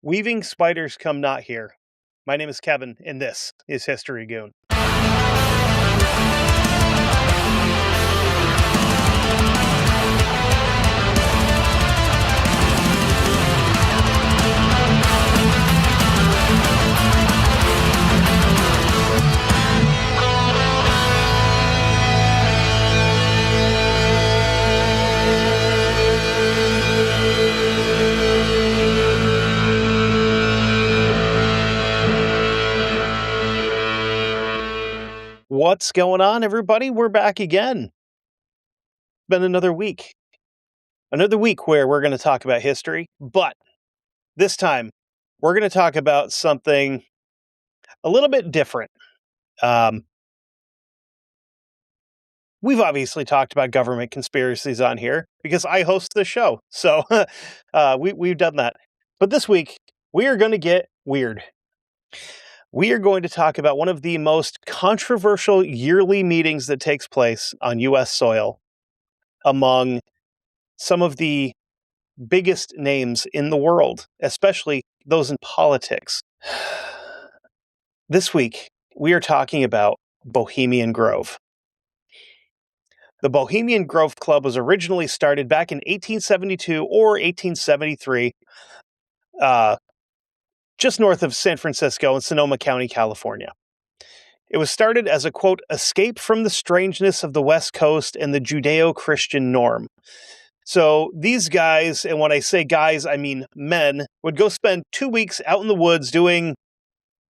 Weaving spiders come not here. My name is Kevin, and this is History Goon. What's going on, everybody? We're back again. Been another week. Another week where we're going to talk about history, but this time we're going to talk about something a little bit different. We've obviously talked about government conspiracies on here because I host the show, so we've done that. But this week, we are going to get weird. We are going to talk about one of the most controversial yearly meetings that takes place on U.S. soil among some of the biggest names in the world, especially those in politics. This week, we are talking about Bohemian Grove. The Bohemian Grove Club was originally started back in 1872 or 1873, just north of San Francisco in Sonoma County, California. It was started as a, quote, escape from the strangeness of the West Coast and the Judeo-Christian norm. So these guys, and when I say guys, I mean men, would go spend 2 weeks out in the woods doing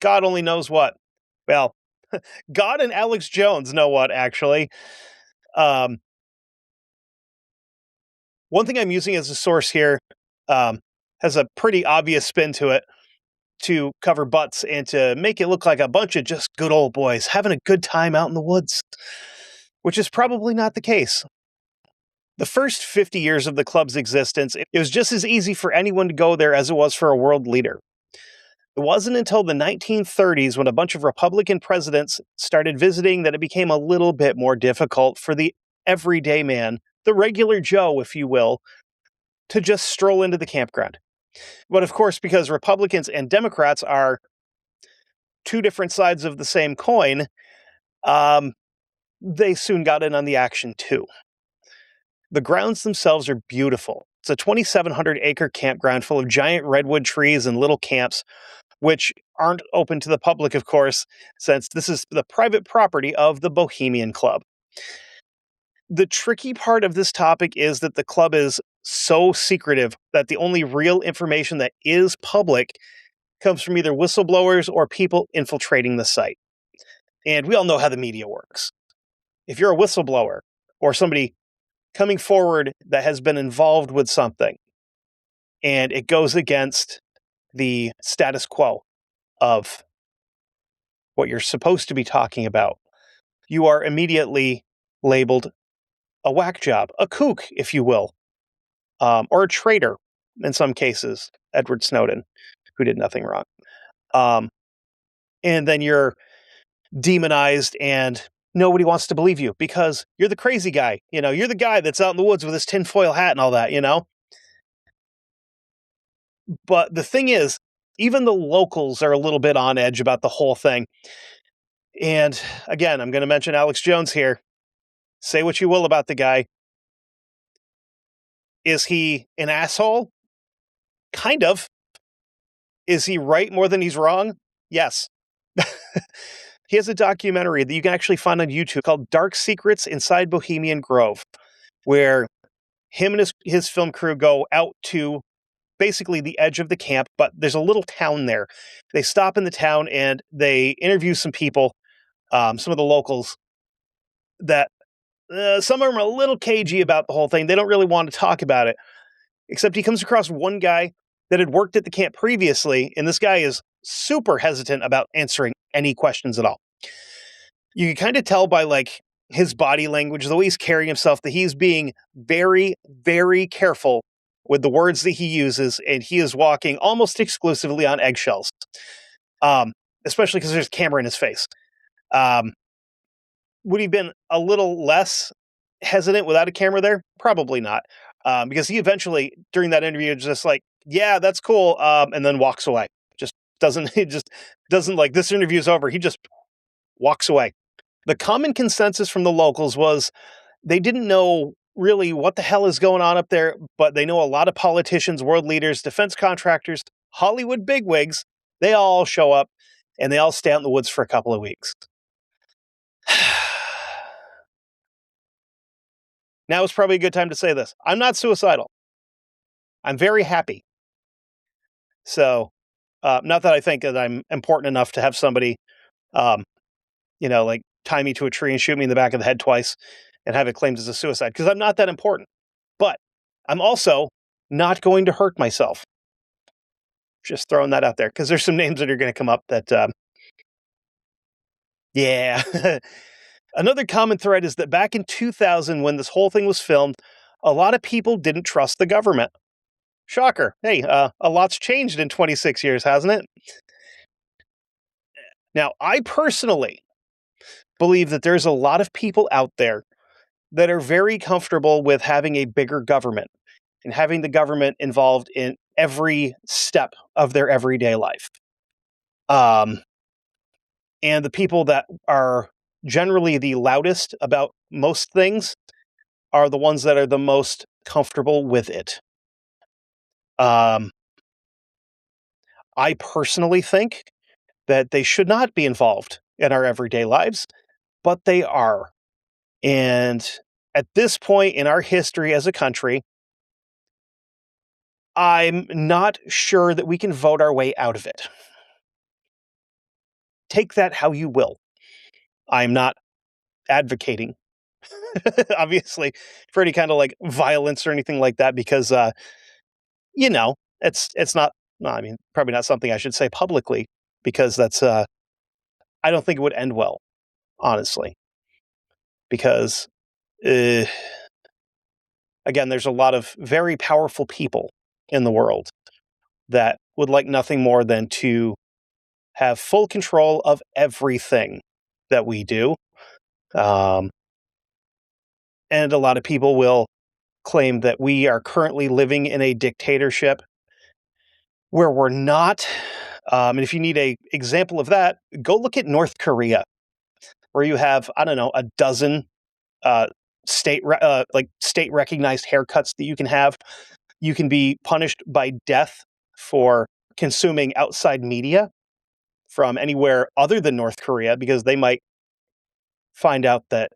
God only knows what. Well, God and Alex Jones know what, actually. One thing I'm using as a source here has a pretty obvious spin to it to cover butts and to make it look like a bunch of just good old boys having a good time out in the woods, which is probably not the case. The first 50 years of the club's existence, it was just as easy for anyone to go there as it was for a world leader. It wasn't until the 1930s when a bunch of Republican presidents started visiting that it became a little bit more difficult for the everyday man, the regular Joe, if you will, to just stroll into the campground. But of course, because Republicans and Democrats are two different sides of the same coin, they soon got in on the action too. The grounds themselves are beautiful. It's a 2,700-acre campground full of giant redwood trees and little camps, which aren't open to the public, of course, since this is the private property of the Bohemian Club. The tricky part of this topic is that the club is so secretive that the only real information that is public comes from either whistleblowers or people infiltrating the site. And we all know how the media works. If you're a whistleblower or somebody coming forward that has been involved with something and it goes against the status quo of what you're supposed to be talking about, you are immediately labeled a whack job, a kook, if you will, or a traitor in some cases, Edward Snowden, who did nothing wrong. And then you're demonized and nobody wants to believe you because you're the crazy guy. You know, you're the guy that's out in the woods with his tinfoil hat and all that, you know? But the thing is, even the locals are a little bit on edge about the whole thing. And again, I'm going to mention Alex Jones here. Say what you will about the guy. Is he an asshole? Kind of. Is he right more than he's wrong? Yes. He has a documentary that you can actually find on YouTube called Dark Secrets Inside Bohemian Grove, where him and his film crew go out to basically the edge of the camp, but there's a little town there. They stop in the town and they interview some people, some of the locals, that some of them are a little cagey about the whole thing. They don't really want to talk about it, except he comes across one guy that had worked at the camp previously, and this guy is super hesitant about answering any questions at all. You can kind of tell by like his body language, the way he's carrying himself, that he's being very, very careful with the words that he uses, and he is walking almost exclusively on eggshells, especially because there's a camera in his face. Would he have been a little less hesitant without a camera there? Probably not. Because he eventually, during that interview, just like, yeah, that's cool. And then walks away. Just doesn't, he just doesn't like this interview's over. He just walks away. The common consensus from the locals was they didn't know really what the hell is going on up there, but they know a lot of politicians, world leaders, defense contractors, Hollywood bigwigs. They all show up and they all stay out in the woods for a couple of weeks. Now is probably a good time to say this. I'm not suicidal. I'm very happy. So, not that I think that I'm important enough to have somebody, um, like tie me to a tree and shoot me in the back of the head twice and have it claimed as a suicide, because I'm not that important. But I'm also not going to hurt myself. Just throwing that out there, because there's some names that are going to come up that, yeah. Another common thread is that back in 2000, when this whole thing was filmed, a lot of people didn't trust the government. Shocker. Hey, a lot's changed in 26 years, hasn't it? Now, I personally believe that there's a lot of people out there that are very comfortable with having a bigger government and having the government involved in every step of their everyday life. And the people that are generally the loudest about most things are the ones that are the most comfortable with it. Um, I personally think that they should not be involved in our everyday lives, but they are. And at this point in our history as a country, I'm not sure that we can vote our way out of it. Take that how you will. I'm not advocating, obviously, for any kind of like violence or anything like that, because it's not. No, I mean, probably not something I should say publicly, because that's I don't think it would end well, honestly, because uh, again, there's a lot of very powerful people in the world that would like nothing more than to have full control of everything that we do. Um, and a lot of people will claim that we are currently living in a dictatorship where we're not. And if you need a example of that, go look at North Korea, where you have, I don't know, a dozen uh, state recognized haircuts that you can have. You can be punished by death for consuming outside media from anywhere other than North Korea, because they might find out that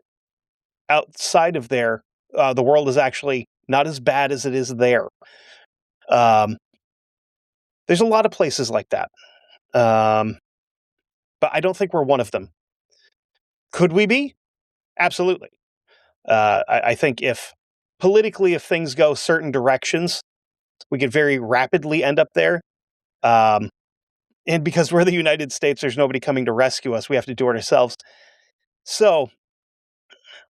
outside of there, the world is actually not as bad as it is there. Um, there's a lot of places like that. But I don't think we're one of them. Could we be? Absolutely. I think if politically, if things go certain directions, we could very rapidly end up there. And because we're the United States, there's nobody coming to rescue us. We have to do it ourselves. So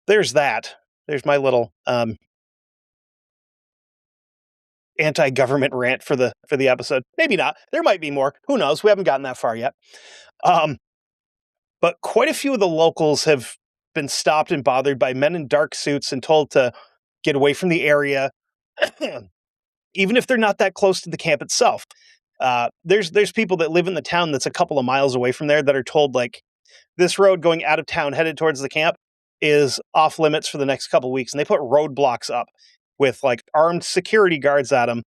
there's that. There's my little anti-government rant for the episode. Maybe not. There might be more. Who knows? We haven't gotten that far yet. But quite a few of the locals have been stopped and bothered by men in dark suits and told to get away from the area, even if they're not that close to the camp itself. There's people that live in the town that's a couple of miles away from there that are told, like, this road going out of town headed towards the camp is off limits for the next couple of weeks. And they put roadblocks up with like armed security guards at them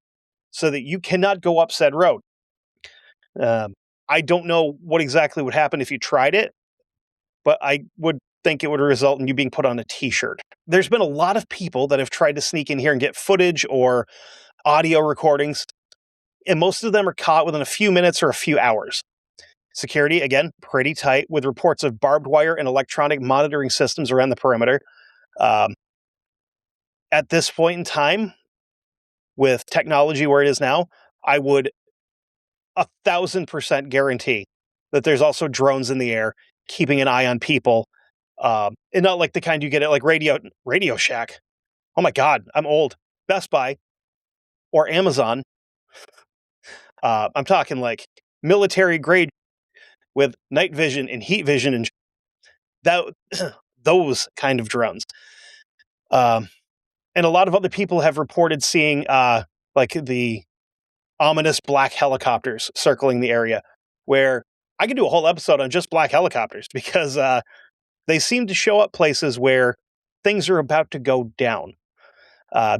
so that you cannot go up said road. I don't know what exactly would happen if you tried it, but I would think it would result in you being put on a t-shirt. There's been a lot of people that have tried to sneak in here and get footage or audio recordings, and most of them are caught within a few minutes or a few hours. Security, again, pretty tight, with reports of barbed wire and electronic monitoring systems around the perimeter. At this point in time, with technology where it is now, I would 1,000% guarantee that there's also drones in the air keeping an eye on people, and not like the kind you get at like Radio Shack. Oh my God, I'm old. Best Buy or Amazon. I'm talking like military grade with night vision and heat vision and that those kind of drones. And a lot of other people have reported seeing like the ominous black helicopters circling the area, where I could do a whole episode on just black helicopters because they seem to show up places where things are about to go down,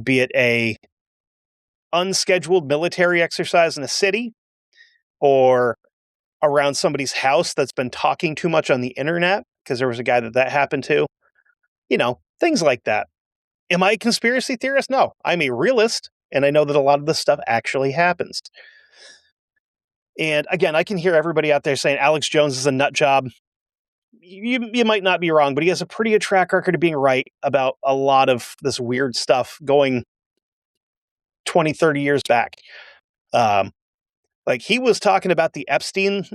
be it a unscheduled military exercise in a city or around somebody's house that's been talking too much on the internet, because there was a guy that happened to. Things like that. Am I a conspiracy theorist? No, I'm a realist, and I know that a lot of this stuff actually happens. And again, I can hear everybody out there saying Alex Jones is a nut job. You might not be wrong, but he has a pretty good track record of being right about a lot of this weird stuff going 20, 30 years back. Like he was talking about the Epstein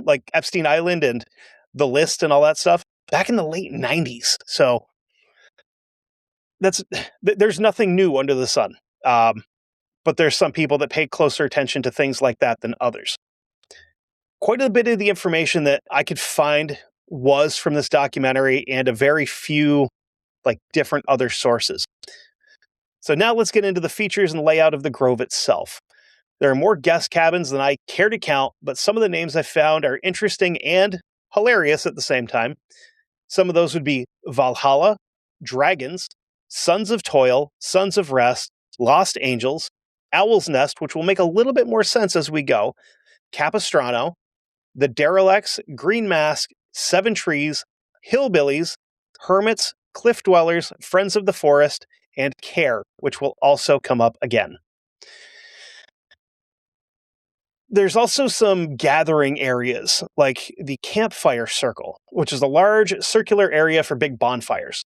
Island and the list and all that stuff back in the late 90s. So there's nothing new under the sun. But there's some people that pay closer attention to things like that than others. Quite a bit of the information that I could find was from this documentary and a very few different other sources. So now let's get into the features and layout of the Grove itself. There are more guest cabins than I care to count, but some of the names I found are interesting and hilarious at the same time. Some of those would be Valhalla, Dragons, Sons of Toil, Sons of Rest, Lost Angels, Owl's Nest, which will make a little bit more sense as we go, Capistrano, The Derelicts, Green Mask, Seven Trees, Hillbillies, Hermits, Cliff Dwellers, Friends of the Forest, and Care, which will also come up again. There's also some gathering areas, like the Campfire Circle, which is a large circular area for big bonfires.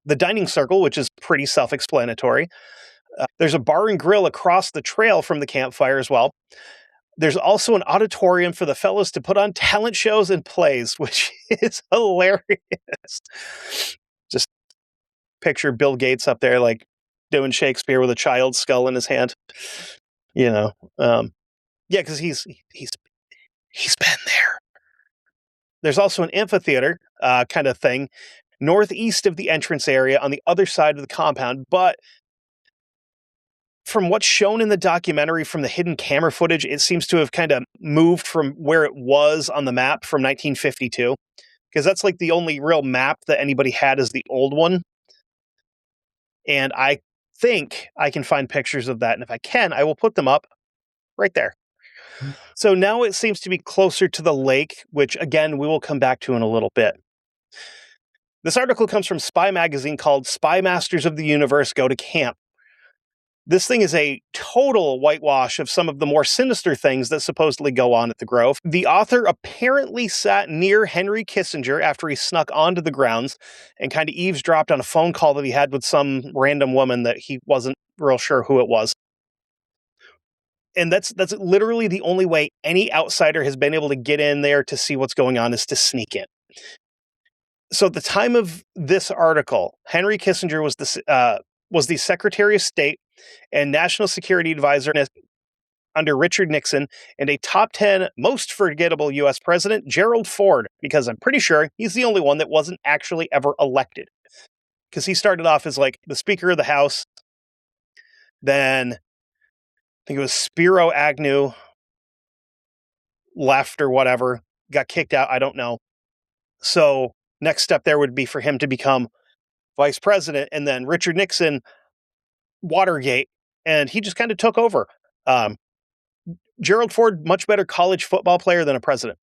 The Dining Circle, which is pretty self-explanatory. There's a bar and grill across the trail from the campfire as well. There's also an auditorium for the fellows to put on talent shows and plays, which is hilarious. Just picture Bill Gates up there, doing Shakespeare with a child's skull in his hand. Yeah, because he's been there. There's also an amphitheater kind of thing northeast of the entrance area on the other side of the compound, but from what's shown in the documentary from the hidden camera footage, it seems to have kind of moved from where it was on the map from 1952, because that's the only real map that anybody had is the old one. And I think I can find pictures of that, and if I can, I will put them up right there. So now it seems to be closer to the lake, which again, we will come back to in a little bit. This article comes from Spy Magazine called Spy Masters of the Universe Go to Camp. This thing is a total whitewash of some of the more sinister things that supposedly go on at the Grove. The author apparently sat near Henry Kissinger after he snuck onto the grounds and kind of eavesdropped on a phone call that he had with some random woman that he wasn't real sure who it was. And that's literally the only way any outsider has been able to get in there to see what's going on, is to sneak in. So at the time of this article, Henry Kissinger was the Secretary of State and National Security Advisor under Richard Nixon, and a top 10 most forgettable U.S. president, Gerald Ford, because I'm pretty sure he's the only one that wasn't actually ever elected. Because he started off as the Speaker of the House, then I think it was Spiro Agnew left or whatever, got kicked out, I don't know. So next step there would be for him to become vice president, and then Richard Nixon, Watergate, and he just kind of took over. Gerald Ford, much better college football player than a president.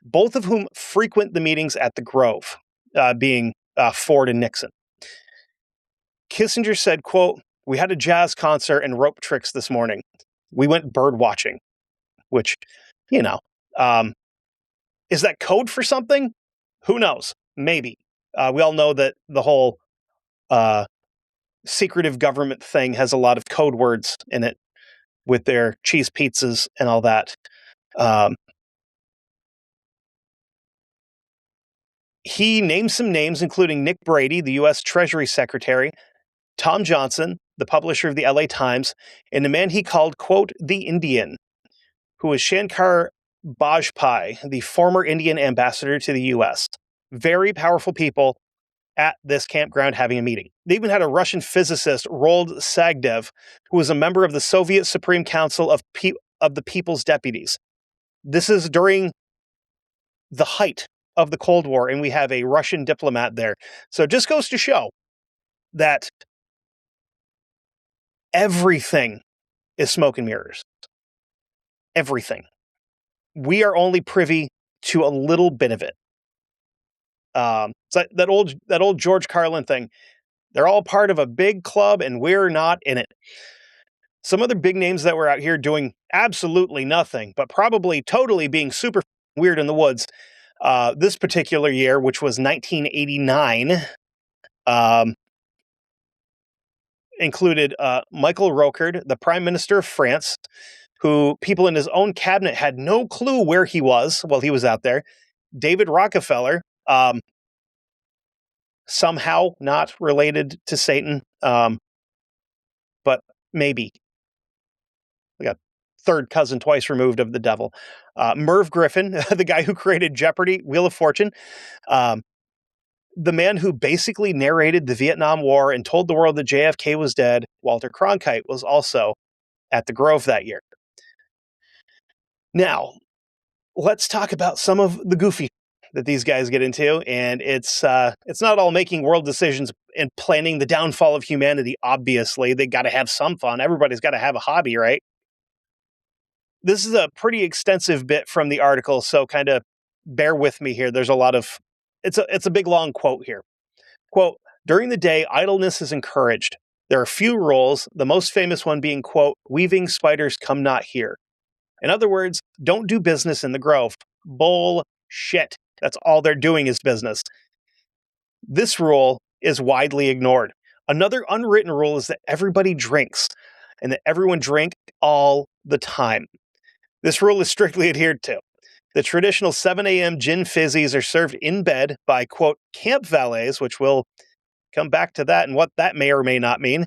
Both of whom frequent the meetings at the Grove, being Ford and Nixon. Kissinger said, quote, "We had a jazz concert and rope tricks this morning. We went bird watching," which, is that code for something? Who knows? Maybe. We all know that the whole secretive government thing has a lot of code words in it with their cheese pizzas and all that. He named some names, including Nick Brady, the U.S. Treasury Secretary, Tom Johnson, the publisher of the LA Times, and a man he called, quote, the Indian, who was Shankar Bajpai, the former Indian ambassador to the U.S. Very powerful people at this campground having a meeting. They even had a Russian physicist, Rold Sagdev, who was a member of the Soviet Supreme Council of the People's Deputies. This is during the height of the Cold War, and we have a Russian diplomat there. So it just goes to show that everything is smoke and mirrors. Everything. We are only privy to a little bit of it. So that old George Carlin thing. They're all part of a big club, and we're not in it. Some other big names that were out here doing absolutely nothing, but probably totally being super weird in the woods. This particular year, which was 1989, included Michael Rocard, the Prime Minister of France, who people in his own cabinet had no clue where he was while he was out there. David Rockefeller, somehow not related to Satan, but maybe. Like a third cousin twice removed of the devil. Merv Griffin, the guy who created Jeopardy, Wheel of Fortune. The man who basically narrated the Vietnam War and told the world that JFK was dead, Walter Cronkite, was also at the Grove that year. Now, let's talk about some of the goofy that these guys get into, and it's not all making world decisions and planning the downfall of humanity. Obviously, they got to have some fun. Everybody's got to have a hobby, right? This is a pretty extensive bit from the article, so kind of bear with me here. There's a lot of it's a big long quote here. Quote, during the day, idleness is encouraged. There are few rules, the most famous one being, quote, weaving spiders come not here. In other words, don't do business in the Grove. Bullshit. That's all they're doing is business. This rule is widely ignored. Another unwritten rule is that everybody drinks and that everyone drink all the time. This rule is strictly adhered to. The traditional 7 a.m. gin fizzies are served in bed by, quote, camp valets, which we'll come back to that and what that may or may not mean.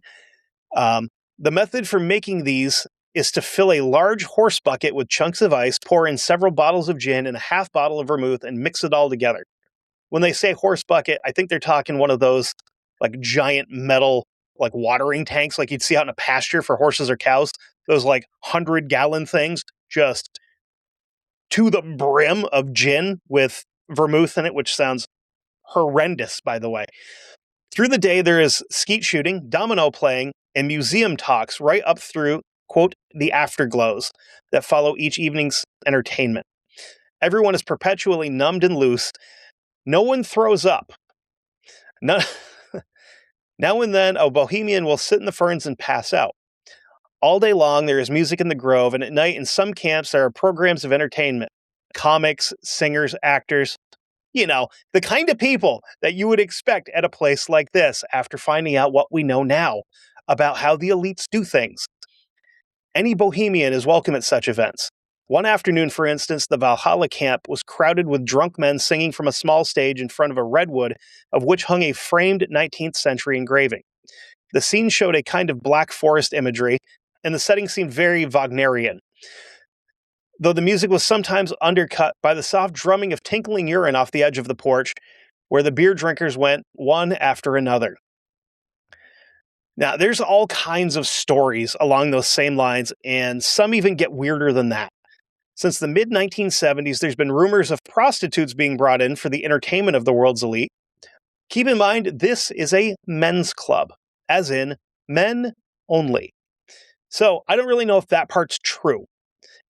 The method for making these is to fill a large horse bucket with chunks of ice, pour in several bottles of gin and a half bottle of vermouth, and mix it all together. When they say horse bucket, I think they're talking one of those like giant metal like watering tanks like you'd see out in a pasture for horses or cows. Those like 100-gallon things, just to the brim of gin with vermouth in it, which sounds horrendous, by the way. Through the day, there is skeet shooting, domino playing, and museum talks right up through, quote, the afterglows that follow each evening's entertainment. Everyone is perpetually numbed and loose. No one throws up. No, now and then, a bohemian will sit in the ferns and pass out. All day long, there is music in the Grove, and at night, in some camps, there are programs of entertainment. Comics, singers, actors. You know, the kind of people that you would expect at a place like this after finding out what we know now about how the elites do things. Any bohemian is welcome at such events. One afternoon, for instance, the Valhalla camp was crowded with drunk men singing from a small stage in front of a redwood, of which hung a framed 19th century engraving. The scene showed a kind of black forest imagery, and the setting seemed very Wagnerian, though the music was sometimes undercut by the soft drumming of tinkling urine off the edge of the porch, where the beer drinkers went one after another. Now, there's all kinds of stories along those same lines, and some even get weirder than that. Since the mid-1970s, there's been rumors of prostitutes being brought in for the entertainment of the world's elite. Keep in mind, this is a men's club, as in men only. So I don't really know if that part's true.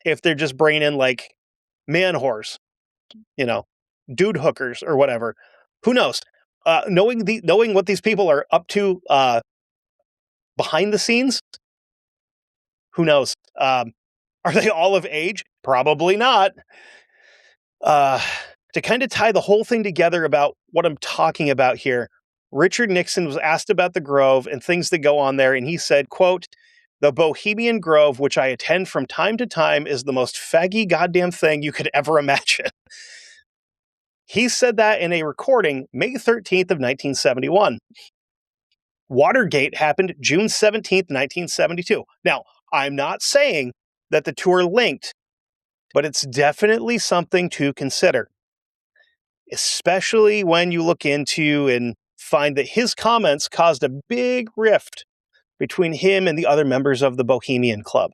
If they're just bringing in like man whores, you know, dude hookers or whatever. Who knows? Knowing what these people are up to behind the scenes, who knows? Are they all of age? Probably not. To kind of tie the whole thing together about what I'm talking about here, Richard Nixon was asked about the Grove and things that go on there, and he said, quote, the Bohemian Grove, which I attend from time to time, is the most faggy goddamn thing you could ever imagine. He said that in a recording May 13th of 1971. Watergate happened June 17th, 1972. Now, I'm not saying that the two are linked, but it's definitely something to consider, especially when you look into and find that his comments caused a big rift between him and the other members of the Bohemian Club.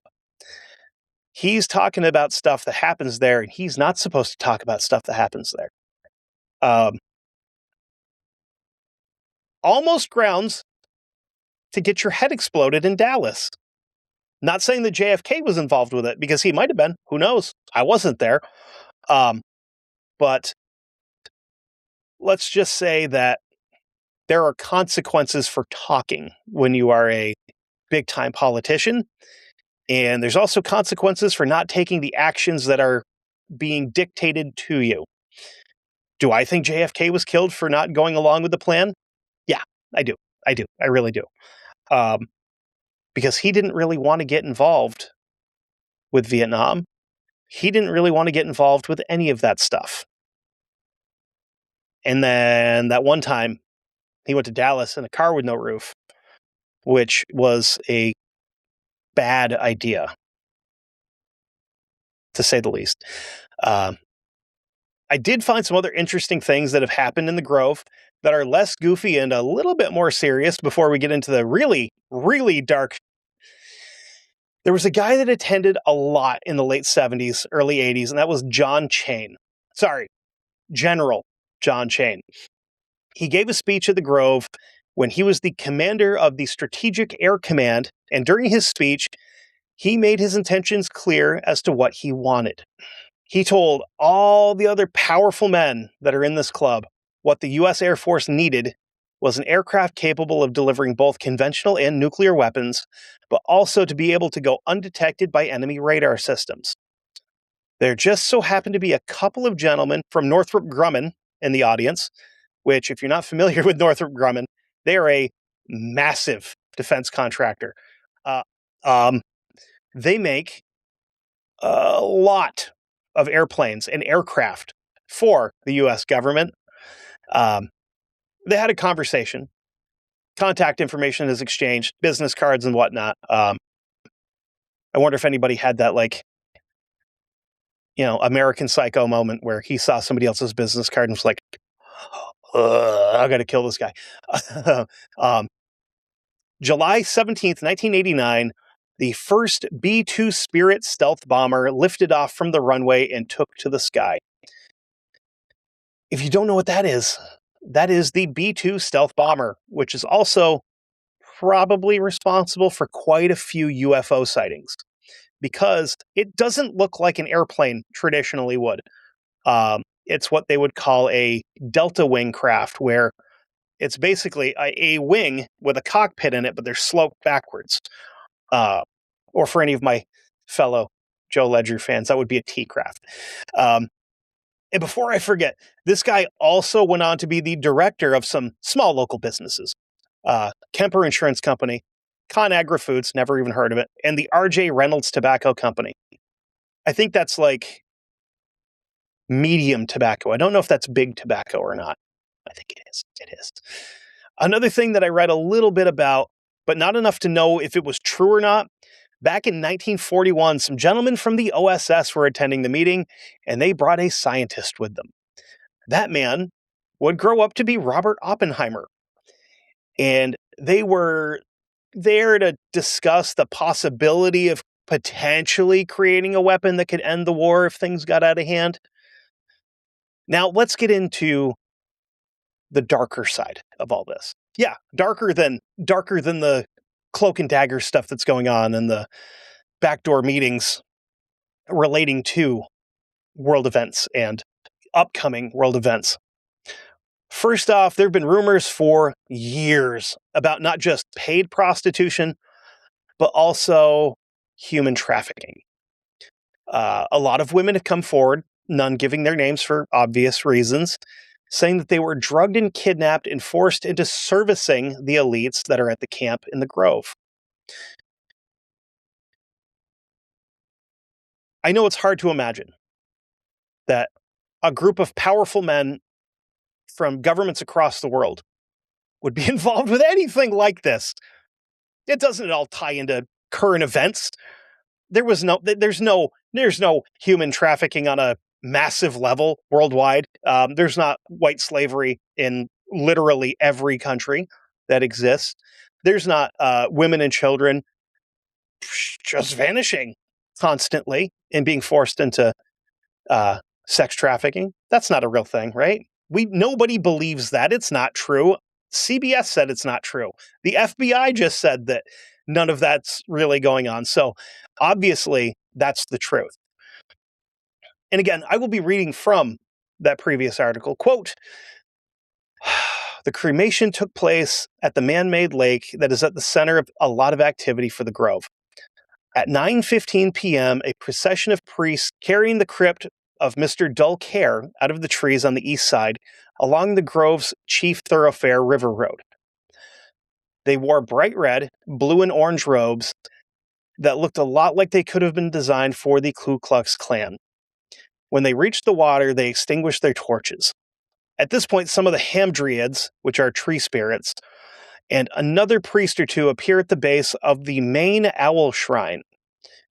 He's talking about stuff that happens there, and he's not supposed to talk about stuff that happens there. Almost grounds to get your head exploded in Dallas. Not saying that JFK was involved with it, because he might have been. Who knows? I wasn't there. But let's just say that there are consequences for talking when you are a big-time politician. And there's also consequences for not taking the actions that are being dictated to you. Do I think JFK was killed for not going along with the plan? Yeah, I do. I really do. Because he didn't really want to get involved with Vietnam. He didn't really want to get involved with any of that stuff. And then that one time, he went to Dallas in a car with no roof, which was a bad idea, to say the least. I did find some other interesting things that have happened in the Grove that are less goofy and a little bit more serious before we get into the really, really dark. There was a guy that attended a lot in the late 70s, early 80s, and that was General John Chain. He gave a speech at the Grove when he was the commander of the Strategic Air Command, and during his speech, he made his intentions clear as to what he wanted. He told all the other powerful men that are in this club what the U.S. Air Force needed was an aircraft capable of delivering both conventional and nuclear weapons, but also to be able to go undetected by enemy radar systems. There just so happened to be a couple of gentlemen from Northrop Grumman in the audience, which, if you're not familiar with Northrop Grumman, they are a massive defense contractor. They make a lot of airplanes and aircraft for the U.S. government. They had a conversation. Contact information is exchanged, business cards and whatnot. I wonder if anybody had that, American Psycho moment where he saw somebody else's business card and was like, I got to kill this guy. July 17th, 1989, the first B-2 Spirit stealth bomber lifted off from the runway and took to the sky. If you don't know what that is the B-2 stealth bomber, which is also probably responsible for quite a few UFO sightings, because it doesn't look like an airplane traditionally would. It's what they would call a delta wing craft, where it's basically a wing with a cockpit in it, but they're sloped backwards. Or for any of my fellow Joe Ledger fans, that would be a T-craft. And before I forget, this guy also went on to be the director of some small local businesses. Kemper Insurance Company, ConAgra Foods, never even heard of it, and the R.J. Reynolds Tobacco Company. I think that's like medium tobacco. I don't know if that's big tobacco or not. I think it is. It is. Another thing that I read a little bit about, but not enough to know if it was true or not. Back in 1941, some gentlemen from the OSS were attending the meeting, and they brought a scientist with them. That man would grow up to be Robert Oppenheimer. And they were there to discuss the possibility of potentially creating a weapon that could end the war if things got out of hand. Now, let's get into the darker side of all this. Yeah, darker than the cloak and dagger stuff that's going on and the backdoor meetings relating to world events and upcoming world events. First off, there have been rumors for years about not just paid prostitution, but also human trafficking. A lot of women have come forward, none giving their names for obvious reasons, saying that they were drugged and kidnapped and forced into servicing the elites that are at the camp in the Grove. I know it's hard to imagine that a group of powerful men from governments across the world would be involved with anything like this. It doesn't at all tie into current events. There's no human trafficking on a massive level worldwide. There's not white slavery in literally every country that exists. There's not women and children just vanishing constantly and being forced into sex trafficking. That's not a real thing, right? Nobody believes that. It's not true. CBS said it's not true. The FBI just said that none of that's really going on. So obviously, that's the truth. And again, I will be reading from that previous article. Quote, the cremation took place at the man-made lake that is at the center of a lot of activity for the Grove. At 9:15 p.m., a procession of priests carrying the crypt of Mr. Dull Care out of the trees on the east side along the Grove's chief thoroughfare, River Road. They wore bright red, blue, and orange robes that looked a lot like they could have been designed for the Ku Klux Klan. When they reached the water, they extinguished their torches. At this point, some of the Hamadryads, which are tree spirits, and another priest or two appear at the base of the main owl shrine,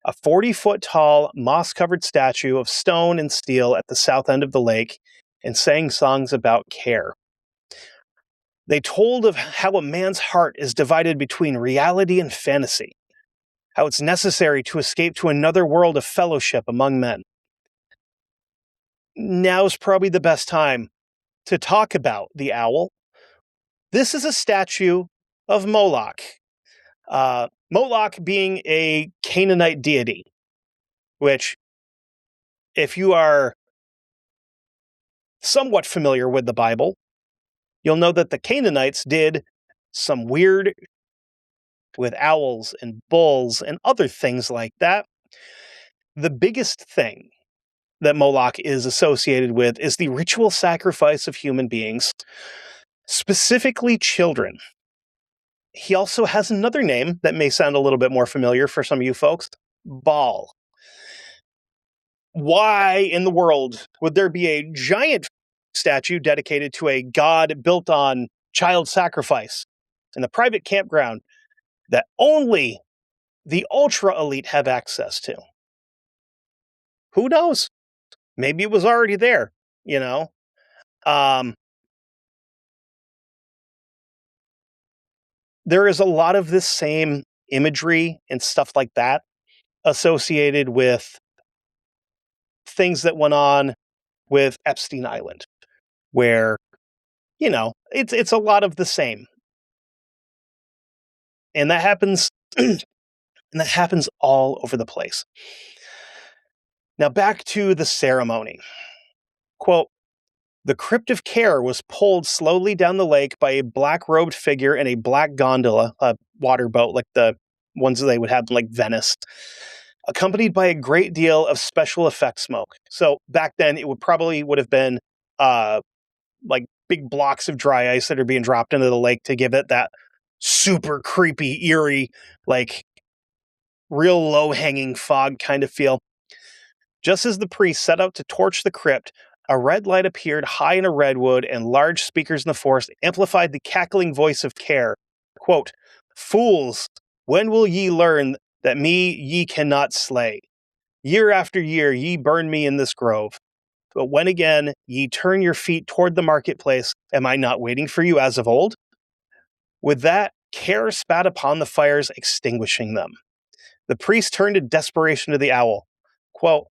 a 40-foot-tall, moss-covered statue of stone and steel at the south end of the lake, and sang songs about care. They told of how a man's heart is divided between reality and fantasy, how it's necessary to escape to another world of fellowship among men. Now's probably the best time to talk about the owl. This is a statue of Moloch. Moloch being a Canaanite deity, which, if you are somewhat familiar with the Bible, you'll know that the Canaanites did some weird with owls and bulls and other things like that. The biggest thing that Moloch is associated with is the ritual sacrifice of human beings, specifically children. He also has another name that may sound a little bit more familiar for some of you folks, Baal. Why in the world would there be a giant statue dedicated to a god built on child sacrifice in the private campground that only the ultra elite have access to? Who knows? Maybe it was already there, you know? There is a lot of this same imagery and stuff like that associated with things that went on with Epstein Island, where, it's a lot of the same. And that happens and that happens all over the place. Now back to the ceremony. Quote, the crypt of care was pulled slowly down the lake by a black-robed figure in a black gondola, a water boat like the ones that they would have in like Venice, accompanied by a great deal of special effects smoke. So back then, it would have been like big blocks of dry ice that are being dropped into the lake to give it that super creepy, eerie, like real low-hanging fog kind of feel. Just as the priest set out to torch the crypt, a red light appeared high in a redwood, and large speakers in the forest amplified the cackling voice of care. Quote, fools, when will ye learn that me ye cannot slay? Year after year ye burn me in this grove. But when again ye turn your feet toward the marketplace, am I not waiting for you as of old? With that, care spat upon the fires, extinguishing them. The priest turned in desperation to the owl. Quote,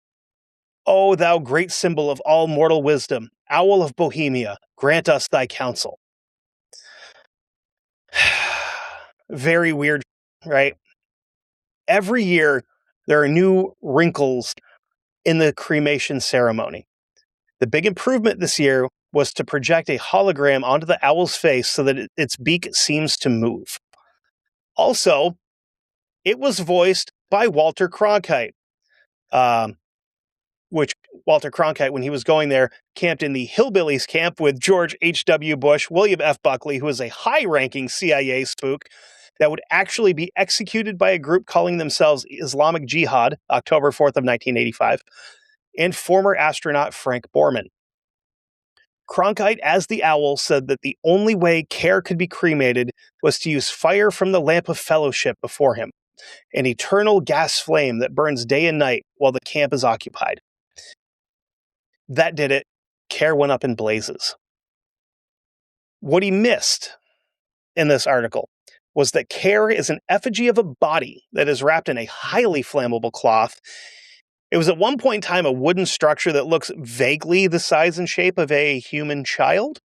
O thou great symbol of all mortal wisdom, owl of Bohemia, grant us thy counsel. Very weird, right? Every year, there are new wrinkles in the cremation ceremony. The big improvement this year was to project a hologram onto the owl's face so that its beak seems to move. Also, it was voiced by Walter Cronkite, which Walter Cronkite, when he was going there, camped in the Hillbillies camp with George H.W. Bush, William F. Buckley, who is a high-ranking CIA spook that would actually be executed by a group calling themselves Islamic Jihad, October 4th of 1985, and former astronaut Frank Borman. Cronkite, as the owl, said that the only way care could be cremated was to use fire from the lamp of fellowship before him, an eternal gas flame that burns day and night while the camp is occupied. That did it. Care went up in blazes. What he missed in this article was that care is an effigy of a body that is wrapped in a highly flammable cloth. It was at one point in time a wooden structure that looks vaguely the size and shape of a human child.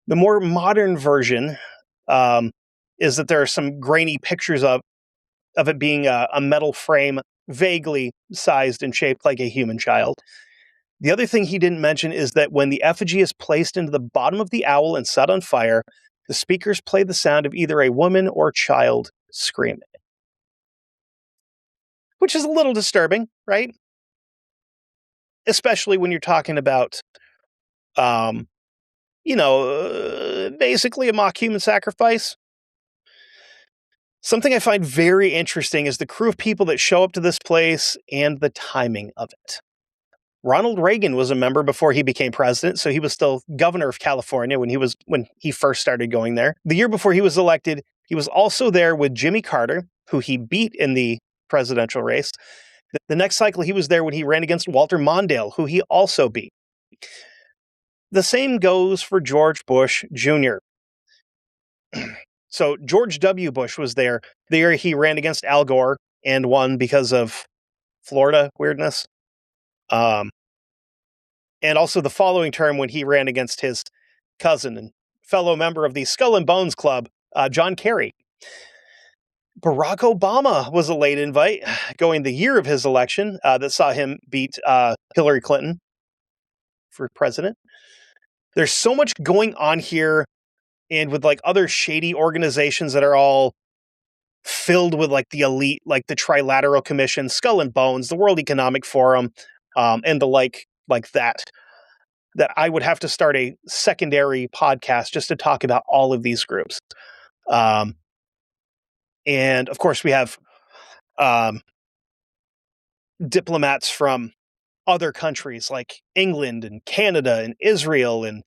The more modern version is that there are some grainy pictures of it being a metal frame, vaguely sized and shaped like a human child. The other thing he didn't mention is that when the effigy is placed into the bottom of the owl and set on fire, the speakers play the sound of either a woman or child screaming. Which is a little disturbing, right? Especially when you're talking about, basically a mock human sacrifice. Something I find very interesting is the crew of people that show up to this place and the timing of it. Ronald Reagan was a member before he became president, so he was still governor of California when he first started going there. The year before he was elected, he was also there with Jimmy Carter, who he beat in the presidential race. The next cycle, he was there when he ran against Walter Mondale, who he also beat. The same goes for George Bush Jr. So George W. Bush was there the year he ran against Al Gore and won because of Florida weirdness. And also the following term when he ran against his cousin and fellow member of the Skull and Bones Club, John Kerry. Barack Obama was a late invite, going the year of his election that saw him beat Hillary Clinton for president. There's so much going on here, and with like other shady organizations that are all filled with like the elite, like the Trilateral Commission, Skull and Bones, the World Economic Forum, and the like that I would have to start a secondary podcast just to talk about all of these groups. And of course we have diplomats from other countries like England and Canada and Israel and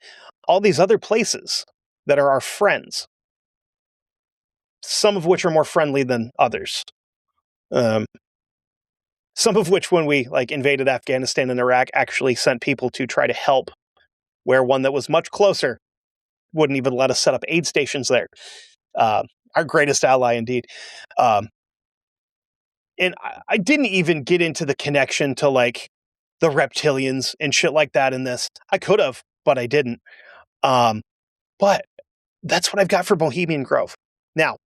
all these other places that are our friends. Some of which are more friendly than others. Some of which, when we like invaded Afghanistan and Iraq, actually sent people to try to help, where one that was much closer wouldn't even let us set up aid stations there. Our greatest ally, indeed. And I didn't even get into the connection to like the reptilians and shit like that in this. I could have, but I didn't. But that's what I've got for Bohemian Grove. Now,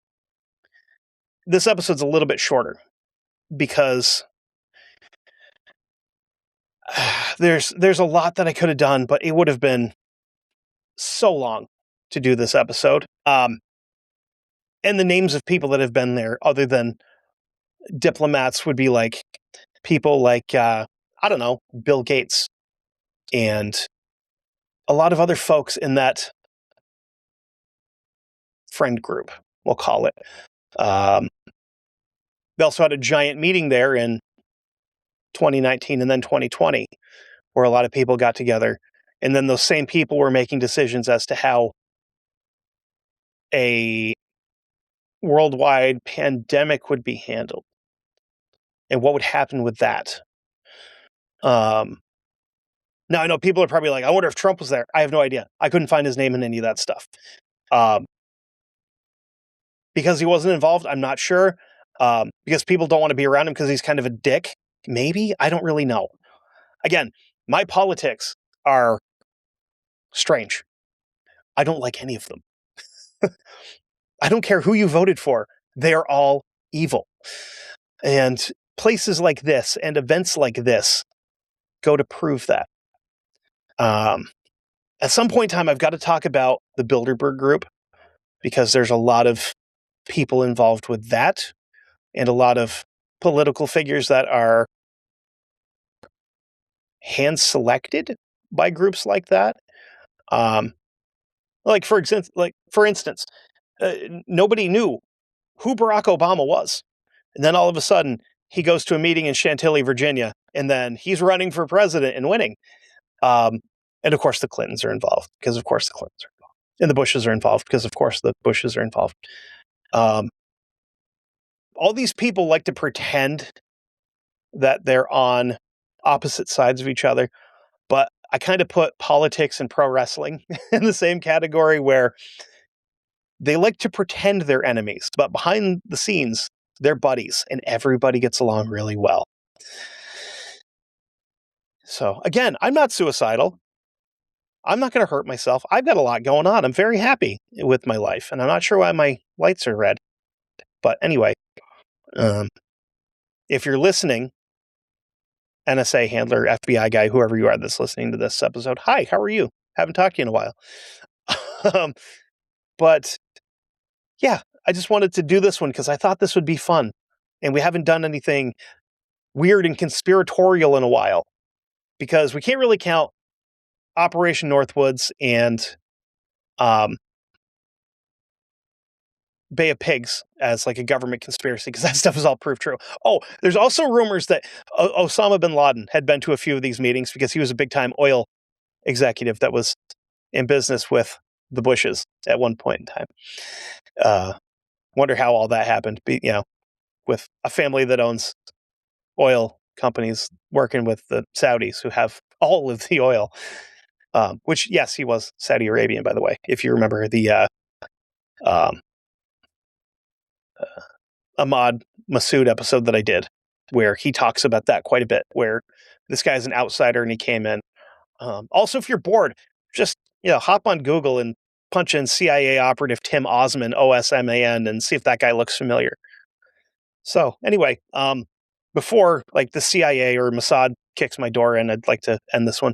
this episode's a little bit shorter because there's a lot that I could have done, but it would have been so long to do this episode. And the names of people that have been there other than diplomats would be like people like, I don't know, Bill Gates and a lot of other folks in that friend group, we'll call it. They also had a giant meeting there in 2019 and then 2020 where a lot of people got together. And then those same people were making decisions as to how a worldwide pandemic would be handled and what would happen with that. Now, I know people are probably like, I wonder if Trump was there. I have no idea. I couldn't find his name in any of that stuff. Because he wasn't involved, I'm not sure. Because people don't want to be around him because he's kind of a dick. Maybe. I don't really know. Again, my politics are strange. I don't like any of them. I don't care who you voted for. They're all evil. And places like this and events like this go to prove that. At some point in time, I've got to talk about the Bilderberg Group because there's a lot of people involved with that and a lot of political figures that are hand-selected by groups like that. For instance, nobody knew who Barack Obama was. And then all of a sudden, he goes to a meeting in Chantilly, Virginia, and then he's running for president and winning. And of course, the Clintons are involved because, of course, the Clintons are involved. And the Bushes are involved because, of course, the Bushes are involved. All these people like to pretend that they're on opposite sides of each other. But I kind of put politics and pro wrestling in the same category, where they like to pretend they're enemies, but behind the scenes, they're buddies and everybody gets along really well. So again, I'm not suicidal. I'm not going to hurt myself. I've got a lot going on. I'm very happy with my life, and I'm not sure why my lights are red. But anyway, um, if you're listening, NSA handler, FBI guy, whoever you are that's listening to this episode, hi, how are you? Haven't talked to you in a while. um, but yeah, I just wanted to do this one because I thought this would be fun. And we haven't done anything weird and conspiratorial in a while, because we can't really count Operation Northwoods and Bay of Pigs as like a government conspiracy, because that stuff is all proved true. Oh, there's also rumors that Osama bin Laden had been to a few of these meetings because he was a big time oil executive that was in business with the Bushes at one point in time. Wonder how all that happened. With a family that owns oil companies working with the Saudis who have all of the oil. Which, yes, he was Saudi Arabian, by the way, if you remember the Ahmad Massoud episode that I did, where he talks about that quite a bit, where this guy's an outsider and he came in. Also, if you're bored, just hop on Google and punch in CIA operative Tim Osman, Osman, and see if that guy looks familiar. So anyway, before like the CIA or Mossad kicks my door in, I'd like to end this one.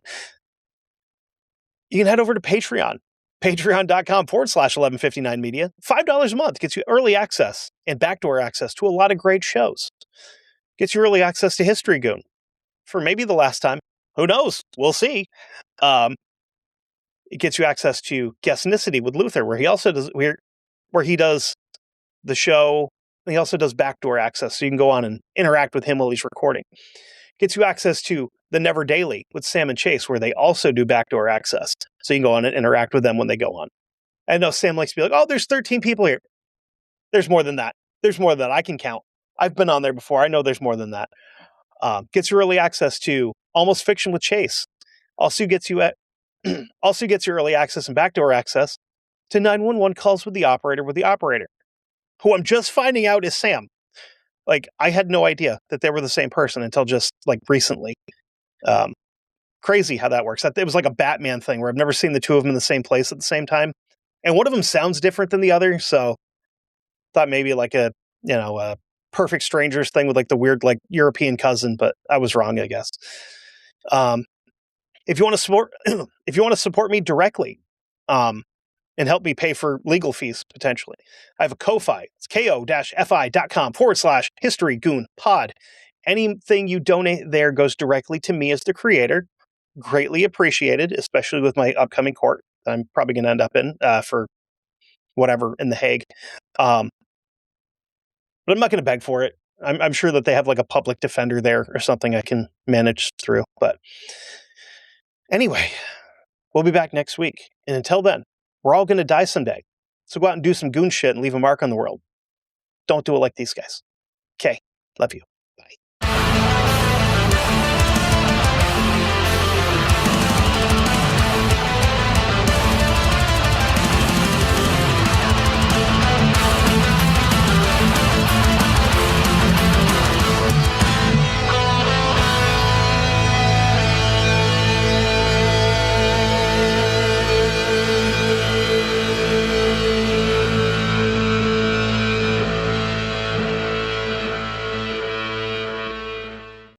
You can head over to Patreon. Patreon.com/1159media. $5 a month gets you early access and backdoor access to a lot of great shows. Gets you early access to History Goon for maybe the last time. Who knows? We'll see. It gets you access to Guestnicity with Luther, where he also does where he does the show. He also does backdoor access, so you can go on and interact with him while he's recording. Gets you access to the Never Daily with Sam and Chase, where they also do backdoor access, so you can go on and interact with them when they go on. I know Sam likes to be like, "Oh, there's 13 people here." There's more than that. There's more than that. I can count. I've been on there before. I know there's more than that. Gets you early access to Almost Fiction with Chase. Also gets you early access and backdoor access to 911 calls with the operator, who I'm just finding out is Sam. Like, I had no idea that they were the same person until just like recently. Crazy how that works. It was like a Batman thing where I've never seen the two of them in the same place at the same time. And one of them sounds different than the other. So thought maybe like a Perfect Strangers thing with like the weird like European cousin, but I was wrong, I guess. If you want to support me directly, and help me pay for legal fees potentially, I have a Ko-Fi. It's ko-fi.com/History Goon Pod. Anything you donate there goes directly to me as the creator. Greatly appreciated, especially with my upcoming court I'm probably going to end up in for whatever in The Hague. But I'm not going to beg for it. I'm sure that they have like a public defender there or something I can manage through. But anyway, we'll be back next week. And until then, we're all going to die someday. So go out and do some goon shit and leave a mark on the world. Don't do it like these guys. Okay. Love you.